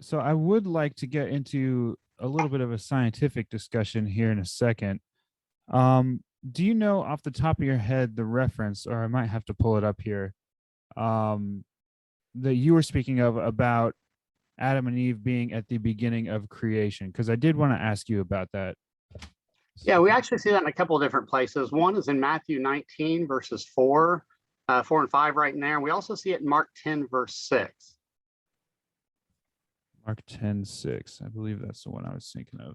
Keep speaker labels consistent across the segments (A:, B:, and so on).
A: So I would like to get into a little bit of a scientific discussion here in a second. Um, do you know off the top of your head the reference, or I might have to pull it up here, um, that you were speaking of about Adam and Eve being at the beginning of creation? Because I did want to ask you about that.
B: Yeah, we actually see that in a couple of different places. One is in Matthew 19, verses 4 and 5 right in there. And we also see it in Mark 10, verse 6.
A: Mark 10:6. I believe that's the one I was thinking of.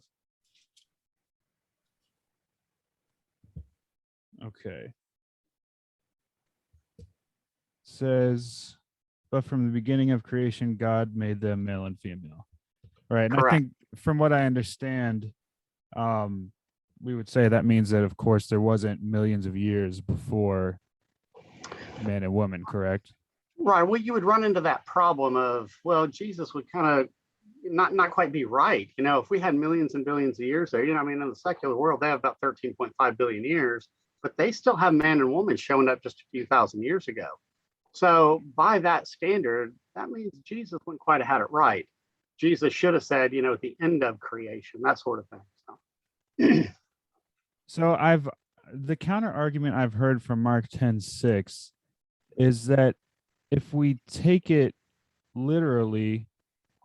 A: Okay. It says, but from the beginning of creation, God made them male and female. Right. And
B: Correct.
A: I think from what I understand, we would say that means that, of course, there wasn't millions of years before man and woman, correct?
B: Right. Well, you would run into that problem of, well, Jesus would kind of not quite be right. If we had millions and billions of years there, I mean, in the secular world, they have about 13.5 billion years, but they still have man and woman showing up just a few thousand years ago. So by that standard, that means Jesus wouldn't quite have had it right. Jesus should have said, at the end of creation, that sort of thing. So,
A: So the counter argument I've heard from Mark 10:6 is that if we take it literally,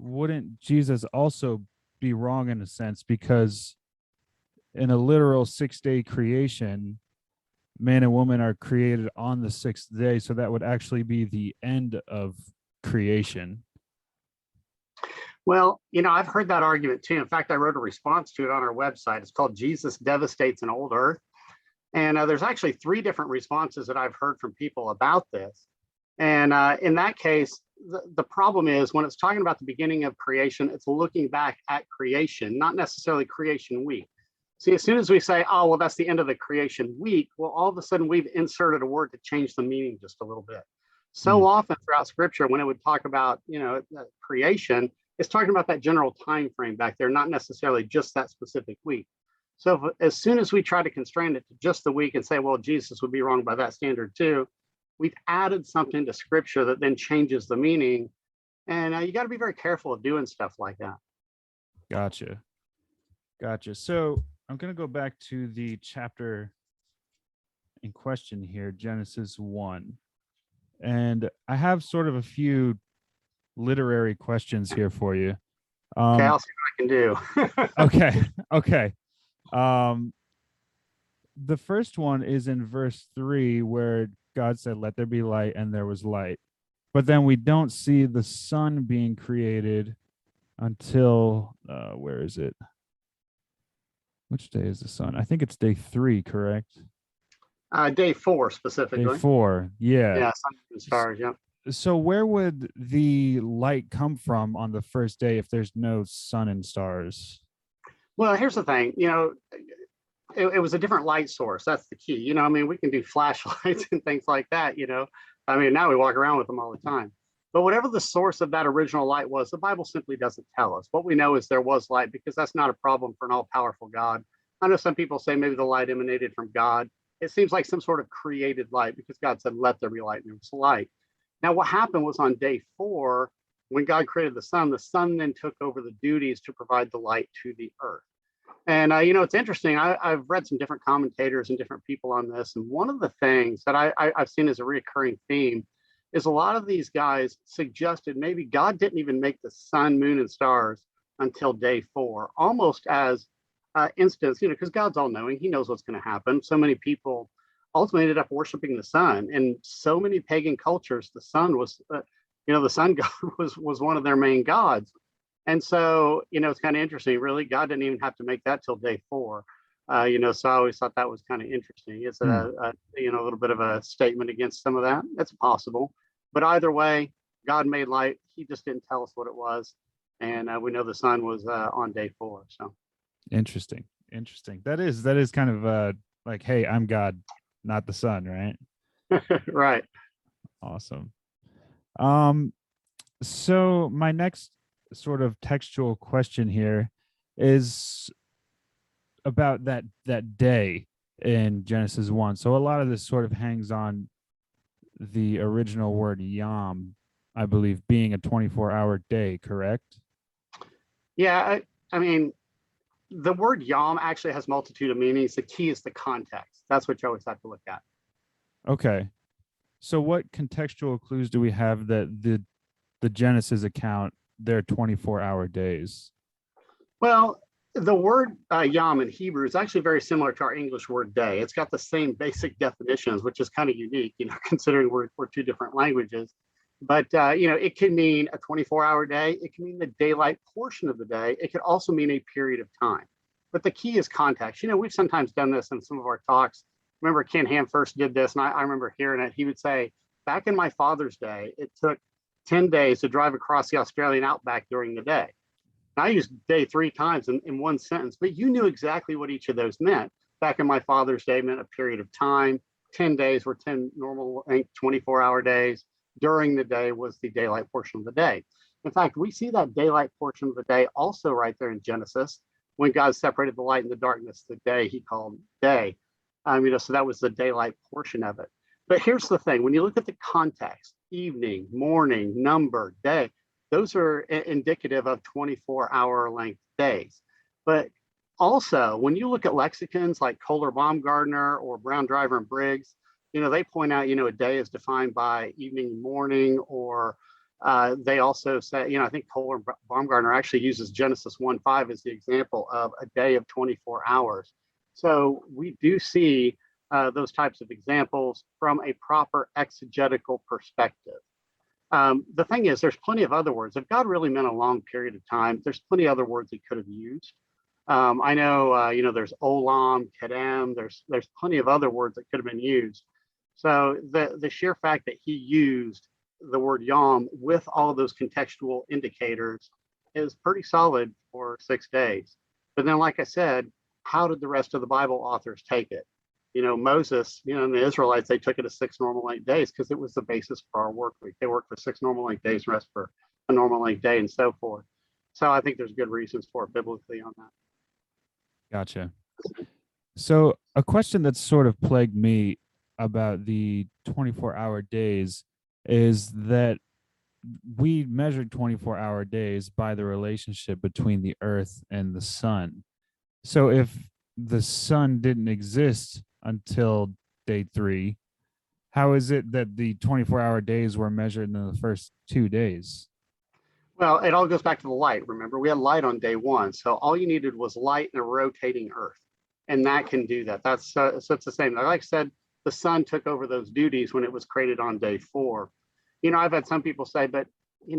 A: wouldn't Jesus also be wrong in a sense? Because in a literal 6-day creation, man and woman are created on the 6th day. So that would actually be the end of creation.
B: well, I've heard that argument too. In fact, I wrote a response to it on our website. It's called Jesus Devastates an Old Earth. And there's actually 3 different responses that I've heard from people about this. And in that case, the problem is when it's talking about the beginning of creation, it's looking back at creation, not necessarily creation week. See, as soon as we say, oh, well, that's the end of the creation week, well, all of a sudden we've inserted a word to change the meaning just a little bit. So often throughout scripture, when it would talk about, creation, it's talking about that general time frame back there, not necessarily just that specific week. So as soon as we try to constrain it to just the week and say, well, Jesus would be wrong by that standard too, we've added something to scripture that then changes the meaning. And you got to be very careful of doing stuff like that.
A: Gotcha. So I'm going to go back to the chapter in question here, Genesis 1. And I have sort of a few literary questions here for you.
B: Okay, I'll see what I
A: can do. Okay. The first one is in verse 3 where God said, let there be light, and there was light. But then we don't see the sun being created until, where is it? Which day is the sun? I think it's day 3, correct?
B: Day 4 specifically.
A: Day 4, yeah.
B: Yeah, sun and stars, yeah.
A: So where would the light come from on the first day if there's no sun and stars?
B: Well, here's the thing, it was a different light source. That's the key. I mean, we can do flashlights and things like that, I mean, now we walk around with them all the time. But whatever the source of that original light was, the Bible simply doesn't tell us. What we know is there was light, because that's not a problem for an all-powerful God. I know some people say maybe the light emanated from God. It seems like some sort of created light, because God said, let there be light, and there was light. Now, what happened was on day 4, when God created the sun then took over the duties to provide the light to the earth. And, it's interesting. I've read some different commentators and different people on this. And one of the things that I've seen as a recurring theme is a lot of these guys suggested maybe God didn't even make the sun, moon, and stars until day 4, almost as instance, because God's all knowing. He knows what's going to happen. So many people ultimately ended up worshiping the sun. And so many pagan cultures, the sun was, the sun god was one of their main gods. And so, it's kind of interesting, really. God didn't even have to make that till day 4. So I always thought that was kind of interesting. It's a little bit of a statement against some of that. That's possible. But either way, God made light. He just didn't tell us what it was. And we know the sun was on day 4. So
A: interesting. That is kind of like, hey, I'm God, not the sun, right?
B: Right.
A: Awesome. So my next sort of textual question here is about that day in Genesis 1. So a lot of this sort of hangs on the original word yom, I believe, being a 24-hour day, correct?
B: Yeah, I mean, the word yom actually has multitude of meanings. The key is the context. That's what you always have to look at.
A: Okay. So what contextual clues do we have that the Genesis account, they're 24-hour days?
B: Well, the word yom in Hebrew is actually very similar to our English word day. It's got the same basic definitions, which is kind of unique, considering we're two different languages. But, it can mean a 24-hour day. It can mean the daylight portion of the day. It could also mean a period of time. But the key is context. We've sometimes done this in some of our talks. Remember Ken Ham first did this, and I remember hearing it. He would say, back in my father's day, it took 10 days to drive across the Australian outback during the day. I used day three times in one sentence, but you knew exactly what each of those meant. Back in my father's day meant a period of time. 10 days were 10 normal 24-hour days. During the day was the daylight portion of the day. In fact, we see that daylight portion of the day also right there in Genesis. When God separated the light and the darkness, the day he called day. So that was the daylight portion of it. But here's the thing: when you look at the context, evening, morning, number, day, those are indicative of 24-hour length days. But also, when you look at lexicons like Kohler Baumgartner or Brown Driver and Briggs, they point out, a day is defined by evening, morning, or they also say, I think Kohler Baumgartner actually uses Genesis 1:5 as the example of a day of 24 hours. So we do see those types of examples from a proper exegetical perspective. The thing is, there's plenty of other words. If God really meant a long period of time, there's plenty of other words he could have used. I know, there's olam, kedem. There's plenty of other words that could have been used. So the sheer fact that he used the word yom with all of those contextual indicators is pretty solid for 6 days. But then, like I said, how did the rest of the Bible authors take it? Moses, and the Israelites, they took it as 6 normal length days because it was the basis for our work week. They worked for 6 normal length days, rest for a normal length day, and so forth. So I think there's good reasons for it biblically on that.
A: Gotcha. So a question that's sort of plagued me about the 24-hour days is that we measured 24-hour days by the relationship between the earth and the sun. So if the sun didn't exist until day 3, how is it that the 24-hour days were measured in the first 2 days?
B: Well, it all goes back to the light. Remember, we had light on day 1. So all you needed was light and a rotating earth. And that can do that. So it's the same. Like I said, the sun took over those duties when it was created on day 4. I've had some people say, but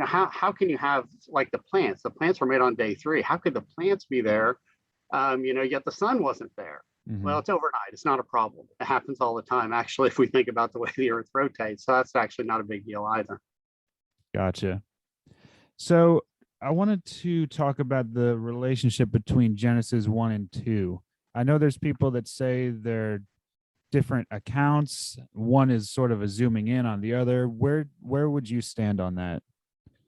B: how can you have like the plants? The plants were made on day 3. How could the plants be there? Yet the sun wasn't there.
A: Mm-hmm.
B: Well, it's overnight. It's not a problem. It happens all the time, actually, if we think about the way the earth rotates. So that's actually not a big deal either.
A: Gotcha. So I wanted to talk about the relationship between Genesis 1 and 2. I know there's people that say they're different accounts. One is sort of a zooming in on the other. Where would you stand on that?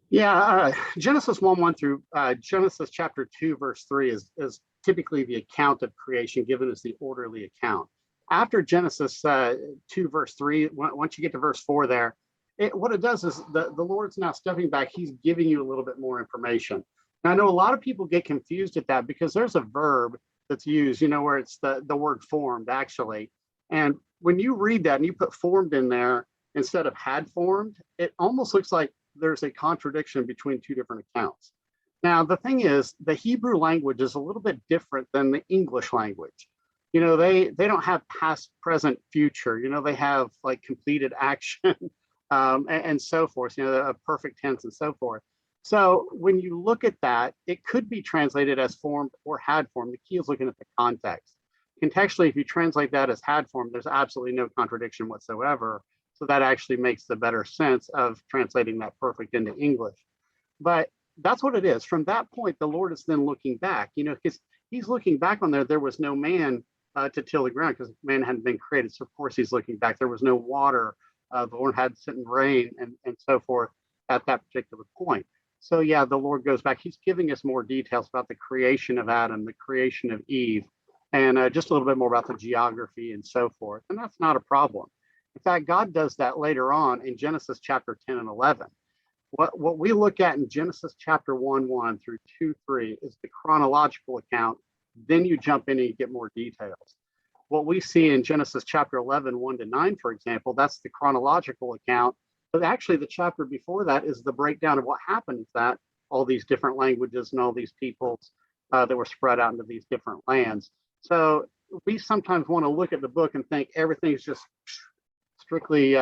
B: Yeah, Genesis 1:1 through Genesis chapter 2, verse 3 is typically the account of creation given as the orderly account. After Genesis 2, verse 3, once you get to verse 4 there, what it does is the Lord's now stepping back. He's giving you a little bit more information. Now, I know a lot of people get confused at that because there's a verb that's used, where it's the word formed, actually. And when you read that and you put formed in there instead of had formed, it almost looks like there's a contradiction between 2 different accounts. Now, the thing is, the Hebrew language is a little bit different than the English language. They don't have past, present, future. They have like completed action and so forth, a perfect tense and so forth. So when you look at that, it could be translated as formed or had formed. The key is looking at the context. Contextually, if you translate that as had formed, there's absolutely no contradiction whatsoever. So that actually makes the better sense of translating that perfect into English. But that's what it is. From that point, the Lord is then looking back, because he's looking back on there was no man to till the ground because man hadn't been created. So of course he's looking back. There was no water. The Lord had sent rain and so forth at that particular point. So yeah, the Lord goes back. He's giving us more details about the creation of Adam, the creation of Eve, and just a little bit more about the geography and so forth. And that's not a problem. In fact, God does that later on in Genesis chapter 10 and 11, What we look at in Genesis chapter 1 through 2:3 is the chronological account. Then you jump in and you get more details. What we see in Genesis chapter 11, 1-9, for example, that's the chronological account. But actually, the chapter before that is the breakdown of what happened, that all these different languages and all these peoples that were spread out into these different lands. So we sometimes want to look at the book and think everything's just strictly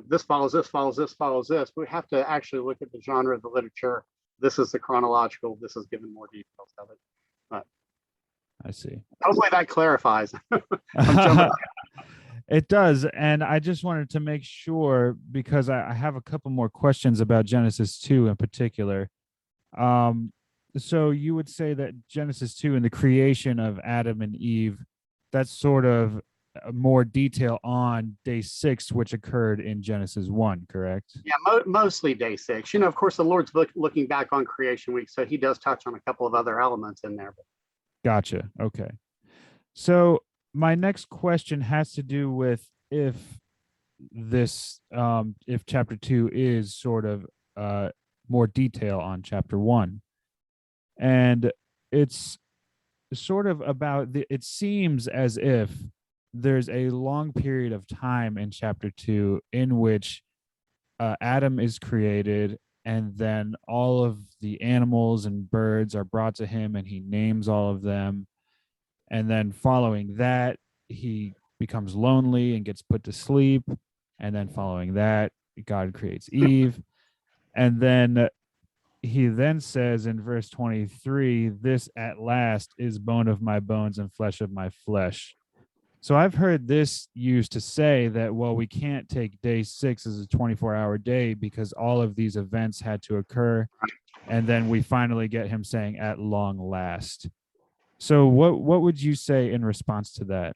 B: this follows this, follows this, follows this. We have to actually look at the genre of the literature. This is the chronological. This is given more details of it. But
A: I see.
B: hopefully that clarifies.
A: It does. And I just wanted to make sure, because I have a couple more questions about Genesis 2 in particular. So you would say that Genesis 2 and the creation of Adam and Eve, that's sort of more detail on day 6, which occurred in Genesis 1, correct?
B: Yeah, mostly day 6. Of course, the Lord's looking back on creation week, so he does touch on a couple of other elements in there.
A: Gotcha. Okay. So my next question has to do with if chapter 2 is sort of more detail on chapter 1. And it's sort of about it seems as if there's a long period of time in chapter 2 in which Adam is created, and then all of the animals and birds are brought to him and he names all of them. And then following that, he becomes lonely and gets put to sleep. And then following that, God creates Eve. And then he then says in verse 23, this at last is bone of my bones and flesh of my flesh. So I've heard this used to say that, well, we can't take day 6 as a 24-hour day because all of these events had to occur. And then we finally get him saying at long last. So what would you say in response to that?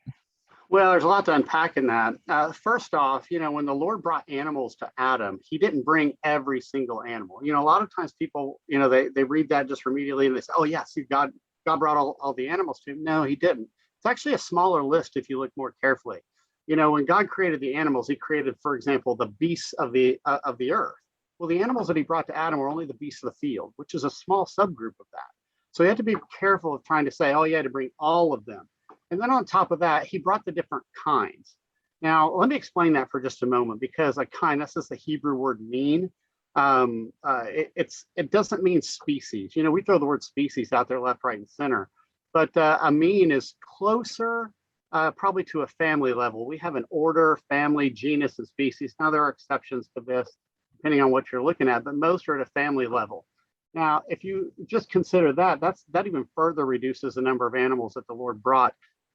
B: Well, there's a lot to unpack in that. First off, when the Lord brought animals to Adam, he didn't bring every single animal. A lot of times people, they read that just immediately and they say, oh, yeah, see, God brought all the animals to him. No, he didn't. It's actually a smaller list if you look more carefully. When God created the animals, he created, for example, the beasts of the earth. Well, the animals that he brought to Adam were only the beasts of the field, which is a small subgroup of that. So you have to be careful of trying to say, oh, you had to bring all of them. And then on top of that, he brought the different kinds. Now, let me explain that for just a moment, because a kind, that's just the Hebrew word mean. It doesn't mean species. We throw the word species out there left, right, and center. But a mean is closer probably to a family level. We have an order, family, genus, and species. Now, there are exceptions to this, depending on what you're looking at, but most are at a family level. Now, if you just consider that even further reduces the number of animals that the Lord brought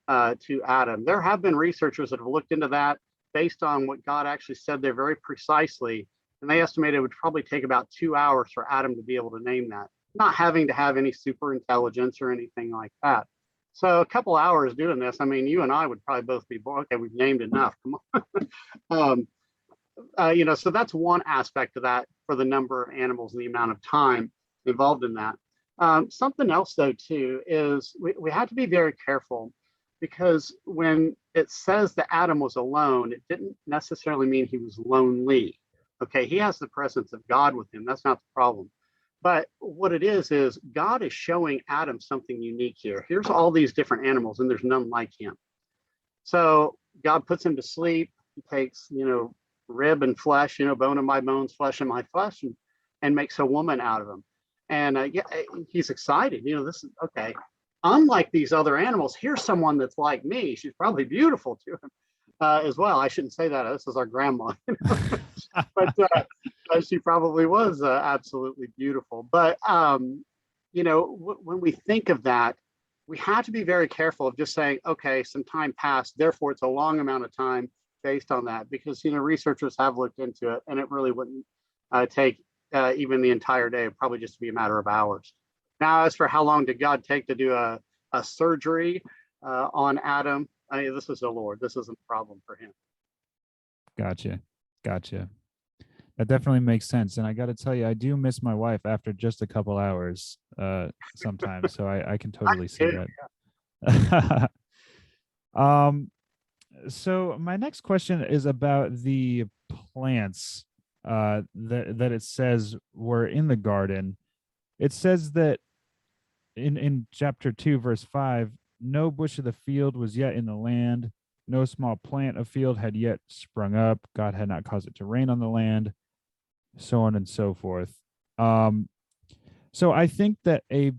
B: to Adam. There have been researchers that have looked into that based on what God actually said there very precisely, and they estimated it would probably take about 2 hours for Adam to be able to name that, not having to have any super intelligence or anything like that. So a couple hours doing this, I mean, you and I would probably both be bored. Okay, we've named enough. Come on. So that's one aspect of that for the number of animals and the amount of time involved in that. Something else, though, too, is we have to be very careful, because when it says that Adam was alone, it didn't necessarily mean he was lonely. Okay, he has the presence of God with him. That's not the problem. But what it is God is showing Adam something unique here. Here's all these different animals, and there's none like him. So God puts him to sleep. He takes, rib and flesh, bone of my bones, flesh of my flesh, and makes a woman out of him. And he's excited. This is okay. Unlike these other animals, here's someone that's like me. She's probably beautiful to him as well. I shouldn't say that. This is our grandma. But she probably was absolutely beautiful. But, when we think of that, we have to be very careful of just saying, okay, some time passed, therefore it's a long amount of time based on that, because, researchers have looked into it, and it really wouldn't take even the entire day. It'd probably just be a matter of hours. Now, as for how long did God take to do a surgery on Adam, I mean, this is the Lord. This isn't a problem for him.
A: Gotcha. That definitely makes sense. And I got to tell you, I do miss my wife after just a couple hours sometimes. So I can totally see that. So my next question is about the plants. that it says were in the garden. It says that in chapter 2, verse 5, no bush of the field was yet in the land, no small plant of field had yet sprung up. God had not caused it to rain on the land, so on and so forth. Um, so I think that a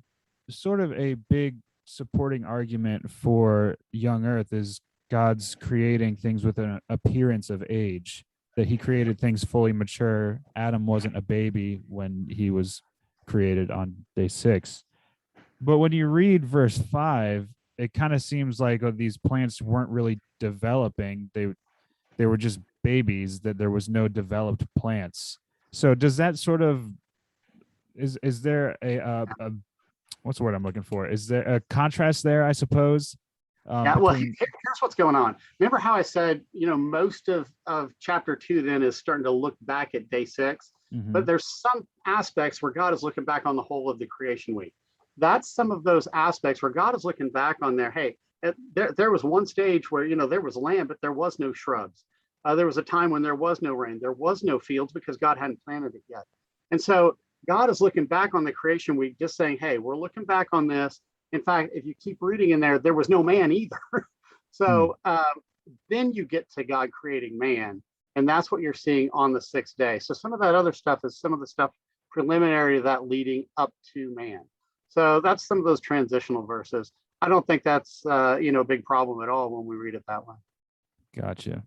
A: sort of a big supporting argument for young earth is God's creating things with an appearance of age, that he created things fully mature. Adam wasn't a baby when he was created on day 6. But when you read verse 5, it kind of seems like these plants weren't really developing. They were just babies, that there was no developed plants. So does that sort of is there a what's the word I'm looking for? Is there a contrast there, I suppose,
B: Yeah, well,
A: between
B: here's what's going on. Remember how I said, most of chapter 2 then is starting to look back at day 6, but
A: Mhm.
B: there's some aspects where God is looking back on the whole of the creation week. That's some of those aspects where God is looking back on there. Hey, there was one stage where, there was land, but there was no shrubs. There was a time when there was no rain, there was no fields because God hadn't planted it yet. And so God is looking back on the creation week, just saying, hey, we're looking back on this. In fact, if you keep reading in there was no man either.
A: Hmm.
B: So then you get to God creating man, and that's what you're seeing on the 6th day. So some of that other stuff is some of the stuff preliminary to that leading up to man. So that's some of those transitional verses. I don't think that's a big problem at all when we read it that way.
A: Gotcha.